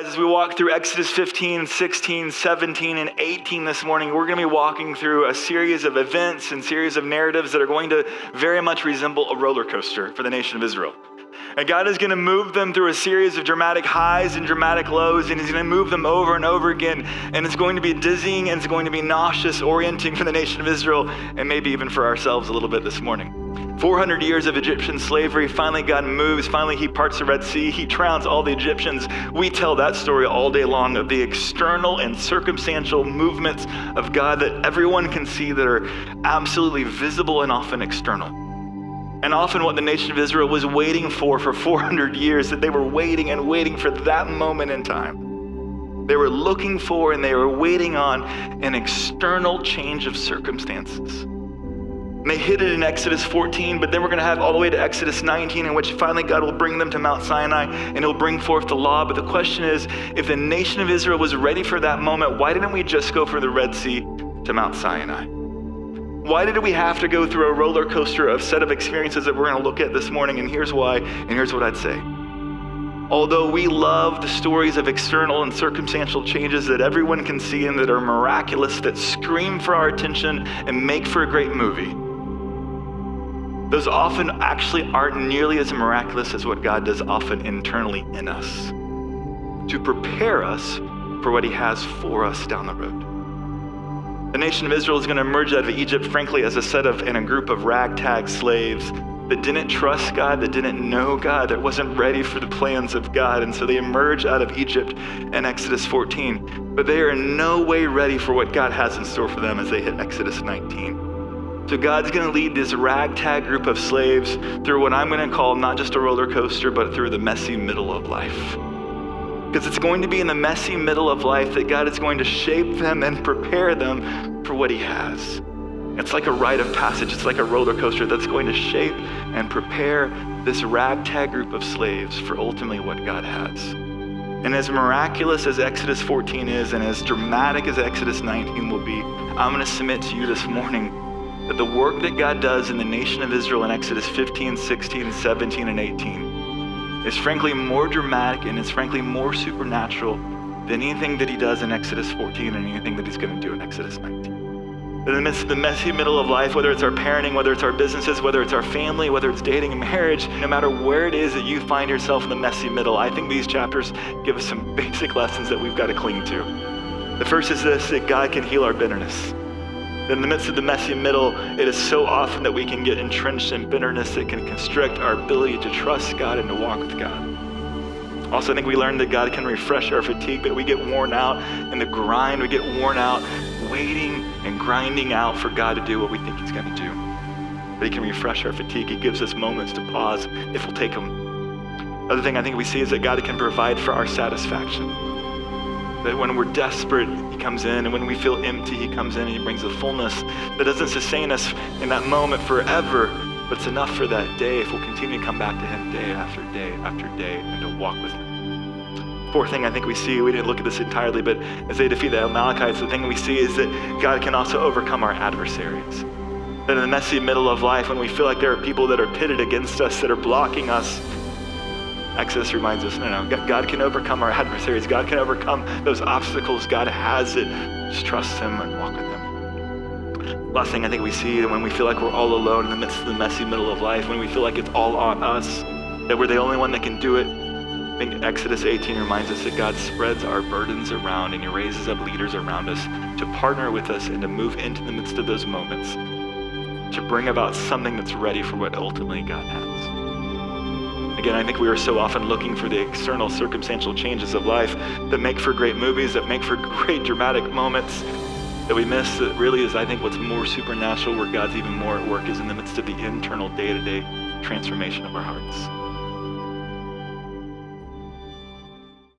As we walk through Exodus 15, 16, 17, and 18 this morning, we're going to be walking through a series of events and series of narratives that are going to very much resemble a roller coaster for the nation of Israel. And God is going to move them through a series of dramatic highs and dramatic lows, and he's going to move them over and over again. And it's going to be dizzying, and it's going to be nauseous, orienting for the nation of Israel, and maybe even for ourselves a little bit this morning. 400 years of Egyptian slavery, finally God moves, finally he parts the Red Sea, he drowns all the Egyptians. We tell that story all day long of the external and circumstantial movements of God that everyone can see that are absolutely visible and often external. And often what the nation of Israel was waiting for 400 years, that they were waiting and waiting for that moment in time. They were looking for and they were waiting on an external change of circumstances. And they hit it in Exodus 14, but then we're going to have all the way to Exodus 19, in which finally God will bring them to Mount Sinai and he'll bring forth the law. But the question is, if the nation of Israel was ready for that moment, why didn't we just go from the Red Sea to Mount Sinai? Why did we have to go through a roller coaster of set of experiences that we're going to look at this morning? And here's why, and here's what I'd say. Although we love the stories of external and circumstantial changes that everyone can see and that are miraculous, that scream for our attention and make for a great movie, those often actually aren't nearly as miraculous as what God does often internally in us to prepare us for what he has for us down the road. The nation of Israel is going to emerge out of Egypt, frankly, as a group of ragtag slaves that didn't trust God, that didn't know God, that wasn't ready for the plans of God. And so they emerge out of Egypt in Exodus 14, but they are in no way ready for what God has in store for them as they hit Exodus 19. So God's going to lead this ragtag group of slaves through what I'm going to call not just a roller coaster, but through the messy middle of life. Because it's going to be in the messy middle of life that God is going to shape them and prepare them for what he has. It's like a rite of passage. It's like a roller coaster that's going to shape and prepare this ragtag group of slaves for ultimately what God has. And as miraculous as Exodus 14 is, and as dramatic as Exodus 19 will be, I'm going to submit to you this morning that the work that God does in the nation of Israel in Exodus 15, 16, 17, and 18 is frankly more dramatic and is frankly more supernatural than anything that he does in Exodus 14 and anything that he's going to do in Exodus 19. In the midst of the messy middle of life, whether it's our parenting, whether it's our businesses, whether it's our family, whether it's dating and marriage, no matter where it is that you find yourself in the messy middle, I think these chapters give us some basic lessons that we've got to cling to. The first is this, that God can heal our bitterness. In the midst of the messy middle, it is so often that we can get entrenched in bitterness that can constrict our ability to trust God and to walk with God. Also, I think we learned that God can refresh our fatigue, that we get worn out in the grind, we get worn out waiting and grinding out for God to do what we think he's going to do. But he can refresh our fatigue. He gives us moments to pause if we'll take them. Other thing I think we see is that God can provide for our satisfaction. That when we're desperate, he comes in, and when we feel empty, he comes in and he brings a fullness that doesn't sustain us in that moment forever, but it's enough for that day if we'll continue to come back to him day after day after day and to walk with him. Fourth thing I think we see, we didn't look at this entirely, but as they defeat the Amalekites, the thing we see is that God can also overcome our adversaries. That in the messy middle of life, when we feel like there are people that are pitted against us, that are blocking us, Exodus reminds us, no, God can overcome our adversaries. God can overcome those obstacles. God has it. Just trust him and walk with him. Last thing I think we see, when we feel like we're all alone in the midst of the messy middle of life, when we feel like it's all on us, that we're the only one that can do it, I think Exodus 18 reminds us that God spreads our burdens around and he raises up leaders around us to partner with us and to move into the midst of those moments, to bring about something that's ready for what ultimately God has. Again, I think we are so often looking for the external circumstantial changes of life that make for great movies, that make for great dramatic moments, that we miss that really is, I think, what's more supernatural, where God's even more at work, is in the midst of the internal day-to-day transformation of our hearts.